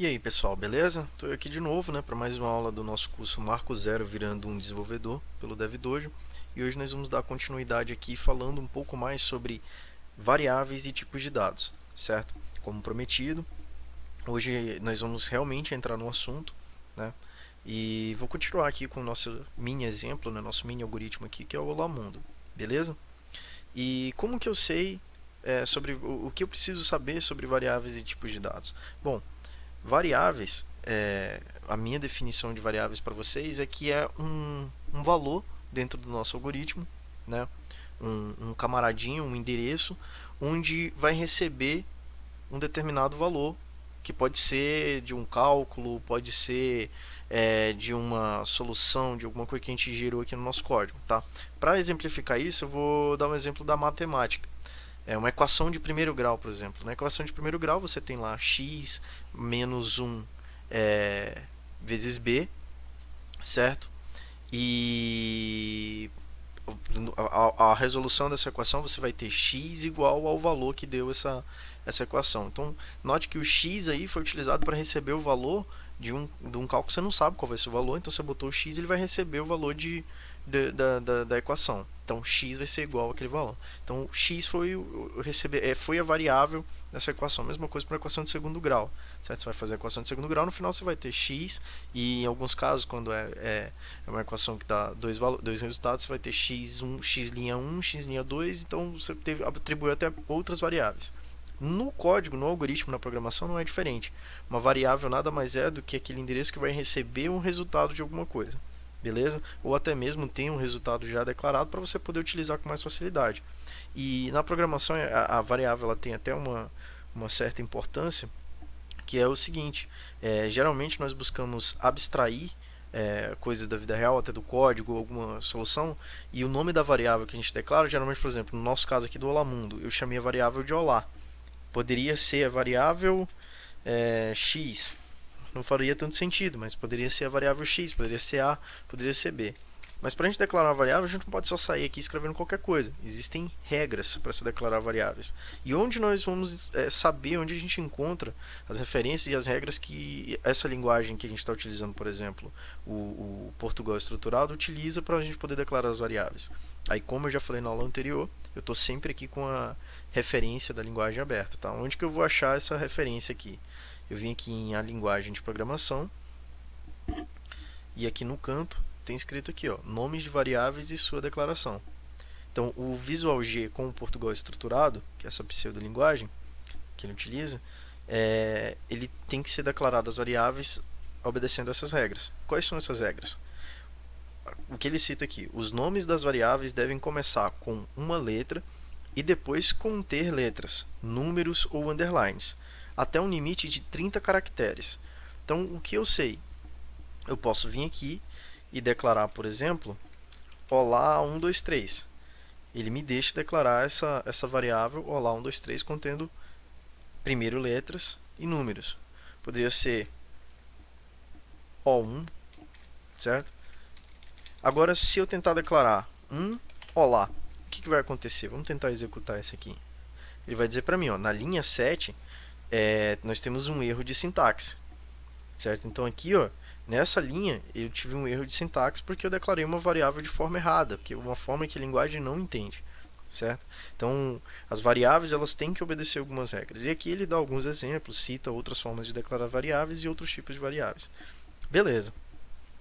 E aí pessoal, beleza? Estou aqui de novo, para mais uma aula do nosso curso Marco Zero virando um desenvolvedor pelo DevDojo. E hoje nós vamos dar continuidade aqui falando um pouco mais sobre variáveis e tipos de dados, certo? Como prometido, hoje nós vamos realmente entrar no assunto, né? E vou continuar aqui com o nosso mini exemplo, nosso mini algoritmo aqui, que é o Olá Mundo, beleza? E como que eu sei sobre o que eu preciso saber sobre variáveis e tipos de dados? Bom, variáveis, a minha definição de variáveis para vocês é que é um valor dentro do nosso algoritmo, né? Um camaradinho, um endereço, onde vai receber um determinado valor, que pode ser de um cálculo, pode ser de uma solução, de alguma coisa que a gente gerou aqui no nosso código. Tá? Para exemplificar isso, eu vou dar um exemplo da matemática. É uma equação de primeiro grau, por exemplo. Na equação de primeiro grau você tem lá x menos 1 vezes b, certo? E a resolução dessa equação você vai ter x igual ao valor que deu essa equação. Então, note que o x aí foi utilizado para receber o valor de um cálculo que você não sabe qual vai ser o valor, então você botou o x, ele vai receber o valor da equação. Então, x vai ser igual àquele valor. Então, x foi a variável dessa equação. Mesma coisa para a equação de segundo grau. Certo? Você vai fazer a equação de segundo grau, no final você vai ter x, e em alguns casos, quando é uma equação que dá dois resultados, você vai ter x1, x'1, x'2, então você atribuiu até outras variáveis. No código, no algoritmo, na programação, não é diferente. Uma variável nada mais é do que aquele endereço que vai receber um resultado de alguma coisa. Beleza? Ou até mesmo tem um resultado já declarado para você poder utilizar com mais facilidade. E na programação, a variável ela tem até uma certa importância, que é o seguinte: geralmente nós buscamos abstrair coisas da vida real, até do código, alguma solução, e o nome da variável que a gente declara, geralmente, por exemplo, no nosso caso aqui do Olá Mundo, eu chamei a variável de Olá. Poderia ser a variável x, não faria tanto sentido, mas poderia ser a variável x, poderia ser a, poderia ser b. Mas para a gente declarar uma variável, a gente não pode só sair aqui escrevendo qualquer coisa. Existem regras para se declarar variáveis. E onde nós vamos saber, onde a gente encontra as referências e as regras que essa linguagem que a gente está utilizando, por exemplo, o Portugal estruturado, utiliza para a gente poder declarar as variáveis. Aí, como eu já falei na aula anterior, eu estou sempre aqui com a referência da linguagem aberta. Tá? Onde que eu vou achar essa referência aqui? Eu vim aqui em a linguagem de programação, e aqui no canto tem escrito aqui, ó, nomes de variáveis e sua declaração. Então, o Visual G com o Portugal estruturado, que é essa pseudo-linguagem que ele utiliza, ele tem que ser declarado as variáveis obedecendo essas regras. Quais são essas regras? O que ele cita aqui: os nomes das variáveis devem começar com uma letra e depois conter letras, números ou underlines, até um limite de 30 caracteres. Então, o que eu sei? Eu posso vir aqui e declarar, por exemplo, olá 123. Ele me deixa declarar essa variável olá 123 contendo primeiro letras e números. Poderia ser O1, certo? Agora, se eu tentar declarar olá, o que vai acontecer? Vamos tentar executar isso aqui. Ele vai dizer para mim, ó, na linha 7, nós temos um erro de sintaxe, certo? Então aqui, ó, nessa linha, eu tive um erro de sintaxe porque eu declarei uma variável de forma errada, porque é uma forma que a linguagem não entende, certo? Então, as variáveis elas têm que obedecer algumas regras. E aqui ele dá alguns exemplos, cita outras formas de declarar variáveis e outros tipos de variáveis. Beleza,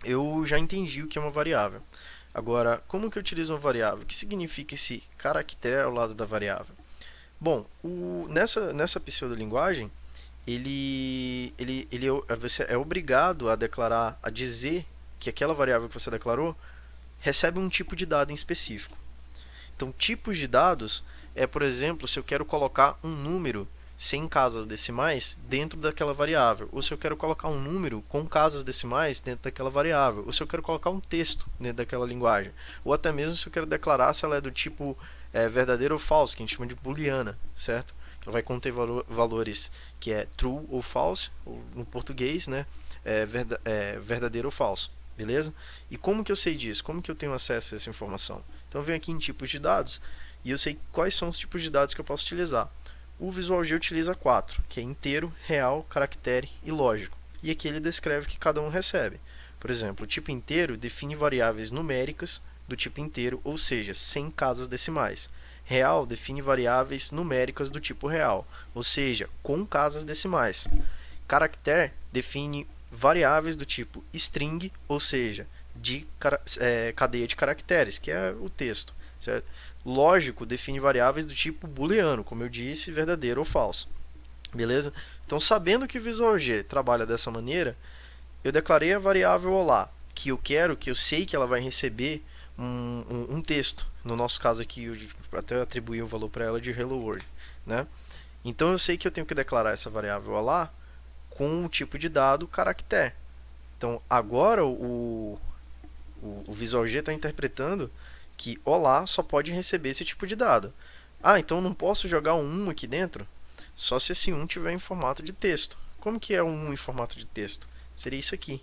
eu já entendi o que é uma variável. Agora, como que eu utilizo uma variável? O que significa esse caractere ao lado da variável? Bom, nessa pseudolinguagem, você é obrigado a declarar, a dizer que aquela variável que você declarou recebe um tipo de dado em específico. Então, tipos de dados por exemplo, se eu quero colocar um número sem casas decimais dentro daquela variável, ou se eu quero colocar um número com casas decimais dentro daquela variável, ou se eu quero colocar um texto dentro daquela linguagem, ou até mesmo se eu quero declarar se ela é do tipo verdadeiro ou falso, que a gente chama de booleana, certo? Ela vai conter valores que é true ou false, ou no português, né, verdadeiro ou falso, beleza? E como que eu sei disso? Como que eu tenho acesso a essa informação? Então eu venho aqui em tipos de dados e eu sei quais são os tipos de dados que eu posso utilizar. o Visual G utiliza 4, que é inteiro, real, caractere e lógico. E aqui ele descreve o que cada um recebe. Por exemplo, o tipo inteiro define variáveis numéricas do tipo inteiro, ou seja, sem casas decimais. Real define variáveis numéricas do tipo real, ou seja, com casas decimais. Caractere define variáveis do tipo string, ou seja, de cadeia de caracteres, que é o texto. Certo? Lógico define variáveis do tipo booleano, como eu disse, verdadeiro ou falso. Beleza? Então, sabendo que o Visual G trabalha dessa maneira, eu declarei a variável olá, que eu sei que ela vai receber um texto. No nosso caso aqui, eu até atribuí o valor para ela de hello world, né? Então, eu sei que eu tenho que declarar essa variável olá com o tipo de dado caractere. Então, agora o Visual G está interpretando que olá só pode receber esse tipo de dado. Ah, então não posso jogar um 1 aqui dentro? Só se esse 1 tiver em formato de texto. Como que é um 1 em formato de texto? Seria isso aqui.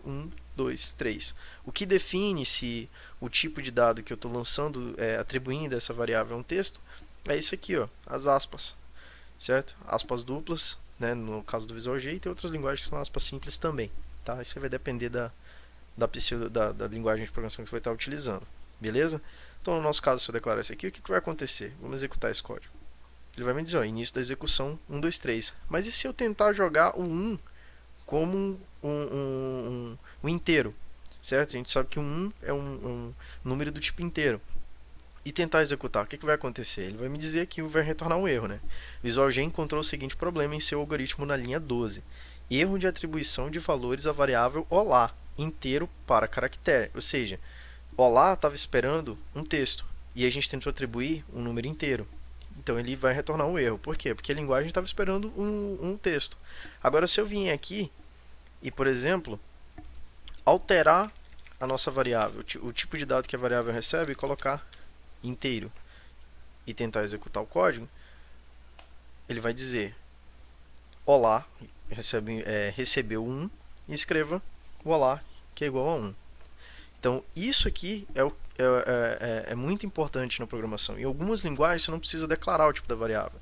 1, 2, 3. O que define se o tipo de dado que eu estou lançando, atribuindo essa variável a um texto, é isso aqui, ó, as aspas. Certo? Aspas duplas, né, no caso do Visual G, e tem outras linguagens que são aspas simples também. Tá? Isso vai depender da linguagem de programação que você vai estar utilizando. Beleza? Então, no nosso caso, se eu declarar isso aqui, o que vai acontecer? Vamos executar esse código. Ele vai me dizer, ó, início da execução 1, 2, 3. Mas e se eu tentar jogar o 1 como um inteiro? Certo? A gente sabe que o 1 é um número do tipo inteiro. E tentar executar, o que vai acontecer? Ele vai me dizer que vai retornar um erro, né? Visual G encontrou o seguinte problema em seu algoritmo na linha 12. Erro de atribuição de valores à variável olá, inteiro para caractere. Ou seja, olá estava esperando um texto e a gente tentou atribuir um número inteiro. Então ele vai retornar um erro. Por quê? Porque a linguagem estava esperando um texto. Agora, se eu vier aqui e, por exemplo, alterar a nossa variável, o tipo de dado que a variável recebe, e colocar inteiro e tentar executar o código, ele vai dizer olá, recebeu 1 e escreva o olá, que é igual a 1. Então, isso aqui é muito importante na programação. Em algumas linguagens, você não precisa declarar o tipo da variável.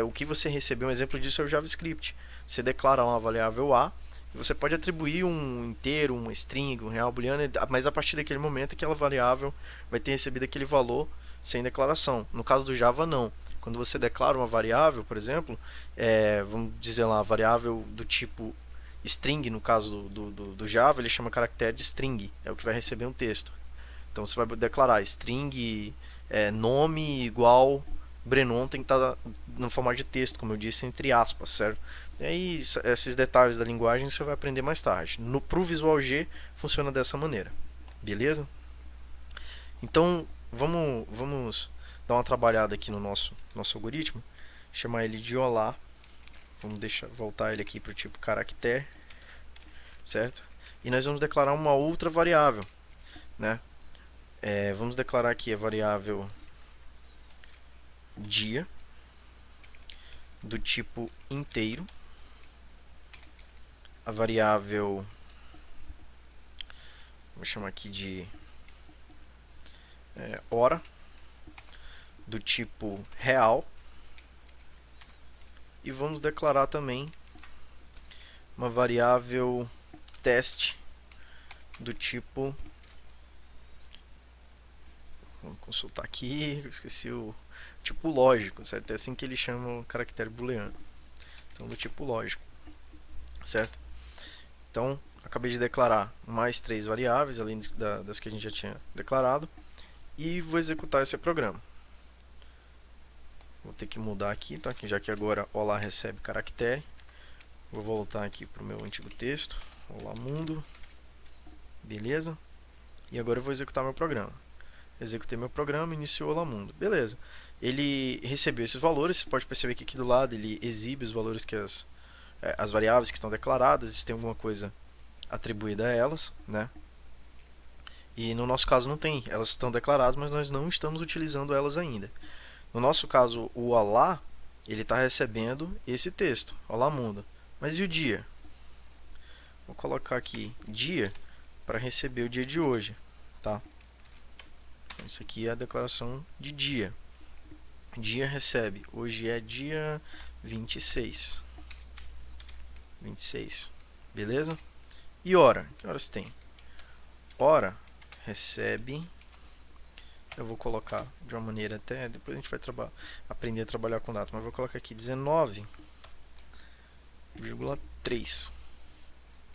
O que você recebeu, um exemplo disso é o JavaScript. Você declara uma variável A, e você pode atribuir um inteiro, uma string, um real booleano, mas a partir daquele momento, aquela variável vai ter recebido aquele valor sem declaração. No caso do Java, não. Quando você declara uma variável, por exemplo, vamos dizer lá, variável do tipo string, no caso do Java, ele chama caractere de string, é o que vai receber um texto. Então você vai declarar string nome igual Brenon, tem que estar no formato de texto, como eu disse, entre aspas, certo? E aí, esses detalhes da linguagem você vai aprender mais tarde. Para o Visual G, funciona dessa maneira. Beleza? Então, vamos dar uma trabalhada aqui no nosso algoritmo. Chamar ele de olá. Vamos voltar ele aqui para o tipo caractere, certo? E nós vamos declarar uma outra variável, né? Vamos declarar aqui a variável dia do tipo inteiro, a variável, vou chamar aqui de hora do tipo real, e vamos declarar também uma variável teste do tipo, vamos consultar aqui, eu esqueci o tipo lógico, certo? É assim que ele chama o caractere booleano. Então, do tipo lógico, certo? Então, acabei de declarar mais 3 variáveis, além das que a gente já tinha declarado, e vou executar esse programa. Vou ter que mudar aqui, tá? Já que agora olá recebe caractere. Vou voltar aqui para o meu antigo texto. Olá mundo. Beleza? E agora eu vou executar meu programa. Executei meu programa, iniciou Olá Mundo. Beleza. Ele recebeu esses valores. Você pode perceber que aqui do lado ele exibe os valores que as variáveis que estão declaradas, se tem alguma coisa atribuída a elas, né? E no nosso caso não tem. Elas estão declaradas, mas nós não estamos utilizando elas ainda. No nosso caso, o olá, ele está recebendo esse texto. Olá Mundo. Mas e o dia? Vou colocar aqui dia para receber o dia de hoje, tá? Isso aqui é a declaração de dia. Dia recebe. Hoje é dia 26. 26. Beleza? E hora? Que horas tem? Hora recebe. Eu vou colocar de uma maneira até. Depois a gente vai aprender a trabalhar com data. Mas vou colocar aqui 19,3.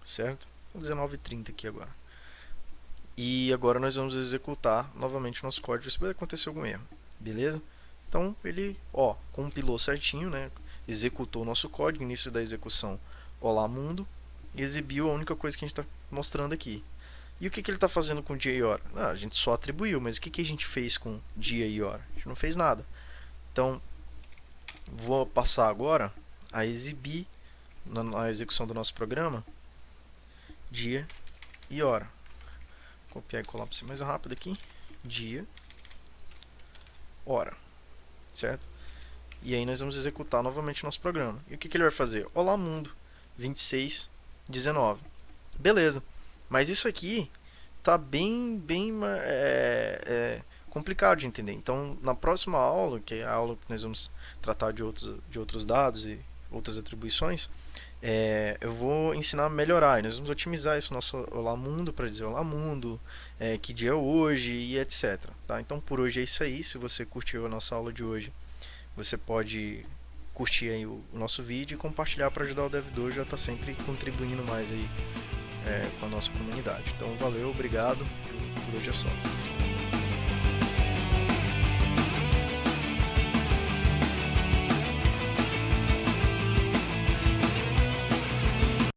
Certo? 19,30 aqui agora. E agora nós vamos executar novamente o nosso código. Se acontecer algum erro. Beleza? Então ele compilou certinho, né? Executou o nosso código, início da execução olá mundo, e exibiu a única coisa que a gente está mostrando aqui. E o que ele está fazendo com dia e hora? A gente só atribuiu, mas o que a gente fez com dia e hora? A gente não fez nada. Então, vou passar agora a exibir na execução do nosso programa dia e hora. Vou copiar e colar para ser mais rápido aqui. Dia, hora. Certo? E aí nós vamos executar novamente o nosso programa. E o que ele vai fazer? Olá mundo, 26, 19. Beleza. Mas isso aqui tá bem complicado de entender. Então, na próxima aula, que é a aula que nós vamos tratar de outros dados e outras atribuições, eu vou ensinar a melhorar. E nós vamos otimizar esse nosso olá mundo para dizer olá mundo, que dia é hoje e etc. Tá? Então, por hoje é isso aí. Se você curtiu a nossa aula de hoje, você pode curtir aí o nosso vídeo e compartilhar para ajudar o Dev2, já está sempre contribuindo mais aí com a nossa comunidade. Então valeu, obrigado, por hoje é só.